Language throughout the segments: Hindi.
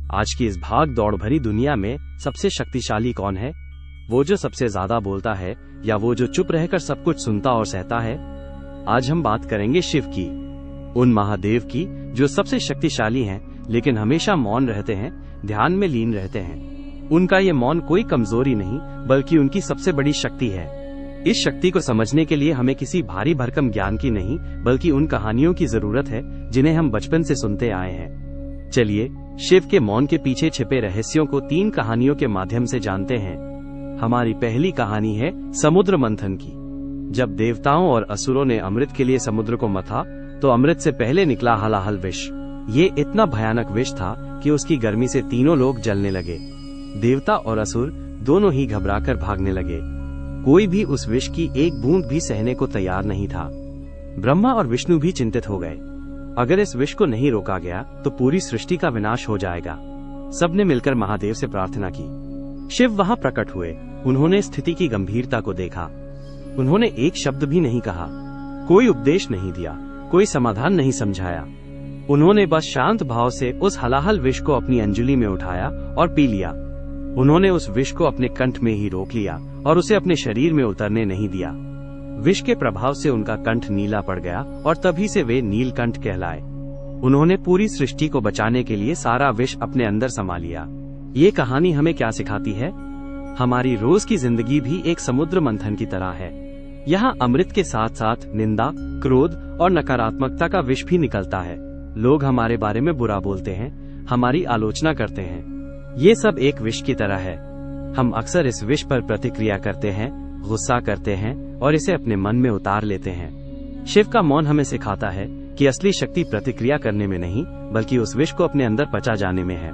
आज की इस भाग दौड़ भरी दुनिया में सबसे शक्तिशाली कौन है? वो जो सबसे ज्यादा बोलता है या वो जो चुप रहकर सब कुछ सुनता और सहता है? आज हम बात करेंगे शिव की, उन महादेव की जो सबसे शक्तिशाली हैं लेकिन हमेशा मौन रहते हैं, ध्यान में लीन रहते हैं। उनका ये मौन कोई कमजोरी नहीं बल्कि उनकी सबसे बड़ी शक्ति है। इस शक्ति को समझने के लिए हमें किसी भारी भरकम ज्ञान की नहीं बल्कि उन कहानियों की जरूरत है जिन्हें हम बचपन से सुनते आए हैं। चलिए शिव के मौन के पीछे छिपे रहस्यों को 3 कहानियों के माध्यम से जानते हैं। हमारी पहली कहानी है समुद्र मंथन की। जब देवताओं और असुरों ने अमृत के लिए समुद्र को मथा तो अमृत से पहले निकला हलाहल विष। ये इतना भयानक विष था कि उसकी गर्मी से तीनों लोग जलने लगे। देवता और असुर दोनों ही घबराकर भागने लगे। कोई भी उस विष की एक बूंद भी सहने को तैयार नहीं था। ब्रह्मा और विष्णु भी चिंतित हो गए। अगर इस विष को नहीं रोका गया तो पूरी सृष्टि का विनाश हो जाएगा। सबने मिलकर महादेव से प्रार्थना की। शिव वहां प्रकट हुए। उन्होंने स्थिति की गंभीरता को देखा। उन्होंने एक शब्द भी नहीं कहा, कोई उपदेश नहीं दिया, कोई समाधान नहीं समझाया। उन्होंने बस शांत भाव से उस हलाहल विष को अपनी अंजलि में उठाया और पी लिया। उन्होंने उस विष को अपने कंठ में ही रोक लिया और उसे अपने शरीर में उतरने नहीं दिया। विष के प्रभाव से उनका कंठ नीला पड़ गया और तभी से वे नीलकंठ कहलाए। उन्होंने पूरी सृष्टि को बचाने के लिए सारा विष अपने अंदर समा लिया। ये कहानी हमें क्या सिखाती है? हमारी रोज की जिंदगी भी एक समुद्र मंथन की तरह है। यहाँ अमृत के साथ साथ निंदा, क्रोध और नकारात्मकता का विष भी निकलता है। लोग हमारे बारे में बुरा बोलते हैं, हमारी आलोचना करते हैं। ये सब एक विष की तरह है। हम अक्सर इस विष पर प्रतिक्रिया करते हैं, गुस्सा करते हैं और इसे अपने मन में उतार लेते हैं। शिव का मौन हमें सिखाता है कि असली शक्ति प्रतिक्रिया करने में नहीं बल्कि उस विष को अपने अंदर पचा जाने में है।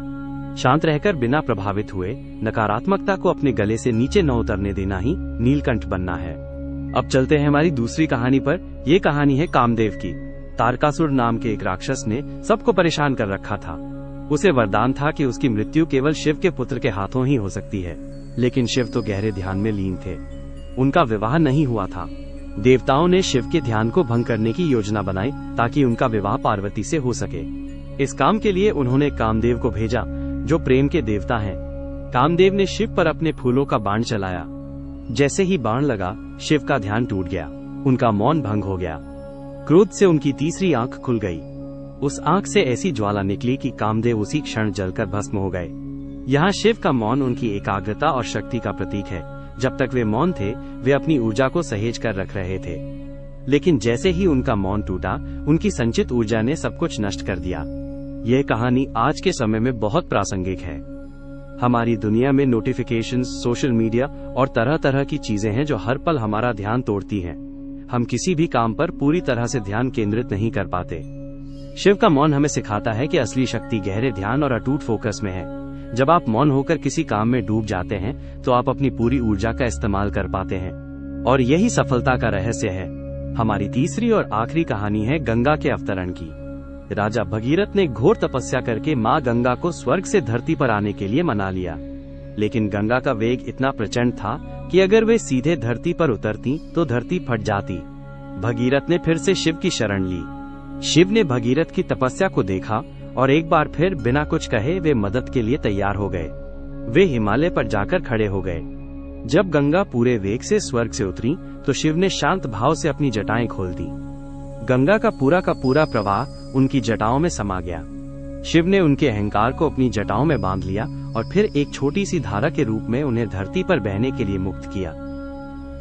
शांत रहकर बिना प्रभावित हुए नकारात्मकता को अपने गले से नीचे न उतरने देना ही नीलकंठ बनना है। अब चलते हैं हमारी दूसरी कहानी पर। यह कहानी है कामदेव की। तारकासुर नाम के एक राक्षस ने सबको परेशान कर रखा था। उसे वरदान था कि उसकी मृत्यु केवल शिव के पुत्र के हाथों ही हो सकती है। लेकिन शिव तो गहरे ध्यान में लीन थे। उनका विवाह नहीं हुआ था। देवताओं ने शिव के ध्यान को भंग करने की योजना बनाई ताकि उनका विवाह पार्वती से हो सके। इस काम के लिए उन्होंने कामदेव को भेजा जो प्रेम के देवता हैं। कामदेव ने शिव पर अपने फूलों का बाण चलाया। जैसे ही बाण लगा शिव का ध्यान टूट गया। उनका मौन भंग हो गया। क्रोध से उनकी तीसरी आंख खुल गई। उस आंख से ऐसी ज्वाला निकली कि कामदेव उसी क्षण जलकर भस्म हो गए। यहाँ शिव का मौन उनकी एकाग्रता और शक्ति का प्रतीक है। जब तक वे मौन थे वे अपनी ऊर्जा को सहेज कर रख रहे थे, लेकिन जैसे ही उनका मौन टूटा उनकी संचित ऊर्जा ने सब कुछ नष्ट कर दिया। यह कहानी आज के समय में बहुत प्रासंगिक है। हमारी दुनिया में नोटिफिकेशंस, सोशल मीडिया और तरह तरह की चीजें हैं जो हर पल हमारा ध्यान तोड़ती हैं। हम किसी भी काम पर पूरी तरह से ध्यान केंद्रित नहीं कर पाते। शिव का मौन हमें सिखाता है कि असली शक्ति गहरे ध्यान और अटूट फोकस में है। जब आप मौन होकर किसी काम में डूब जाते हैं तो आप अपनी पूरी ऊर्जा का इस्तेमाल कर पाते हैं और यही सफलता का रहस्य है। हमारी तीसरी और आखिरी कहानी है गंगा के अवतरण की। राजा भगीरथ ने घोर तपस्या करके माँ गंगा को स्वर्ग से धरती पर आने के लिए मना लिया। लेकिन गंगा का वेग इतना प्रचंड था कि अगर वे सीधे धरती पर उतरती तो धरती फट जाती। भगीरथ ने फिर से शिव की शरण ली। शिव ने भगीरथ की तपस्या को देखा और एक बार फिर बिना कुछ कहे वे मदद के लिए तैयार हो गए। वे हिमालय पर जाकर खड़े हो गए। जब गंगा पूरे वेग से स्वर्ग से उतरी तो शिव ने शांत भाव से अपनी जटाएं खोल दी। गंगा का पूरा प्रवाह उनकी जटाओं में समा गया। शिव ने उनके अहंकार को अपनी जटाओं में बांध लिया और फिर एक छोटी सी धारा के रूप में उन्हें धरती पर बहने के लिए मुक्त किया।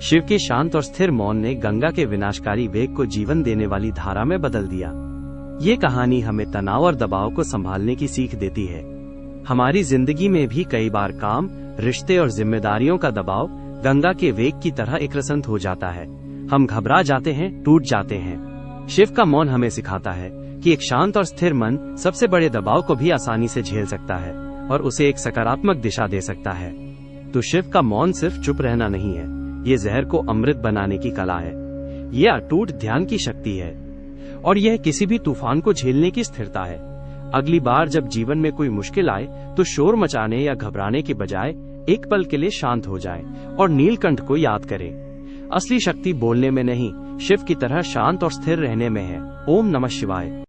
शिव के शांत और स्थिर मौन ने गंगा के विनाशकारी वेग को जीवन देने वाली धारा में बदल दिया। ये कहानी हमें तनाव और दबाव को संभालने की सीख देती है। हमारी जिंदगी में भी कई बार काम, रिश्ते और जिम्मेदारियों का दबाव गंगा के वेग की तरह एकरसंत हो जाता है। हम घबरा जाते हैं, टूट जाते हैं। शिव का मौन हमें सिखाता है कि एक शांत और स्थिर मन सबसे बड़े दबाव को भी आसानी से झेल सकता है और उसे एक सकारात्मक दिशा दे सकता है। तो शिव का मौन सिर्फ चुप रहना नहीं है, ये जहर को अमृत बनाने की कला है। ये अटूट ध्यान की शक्ति है और यह किसी भी तूफान को झेलने की स्थिरता है। अगली बार जब जीवन में कोई मुश्किल आए तो शोर मचाने या घबराने के बजाय एक पल के लिए शांत हो जाए और नीलकंठ को याद करें। असली शक्ति बोलने में नहीं, शिव की तरह शांत और स्थिर रहने में है। ओम नमः शिवाय।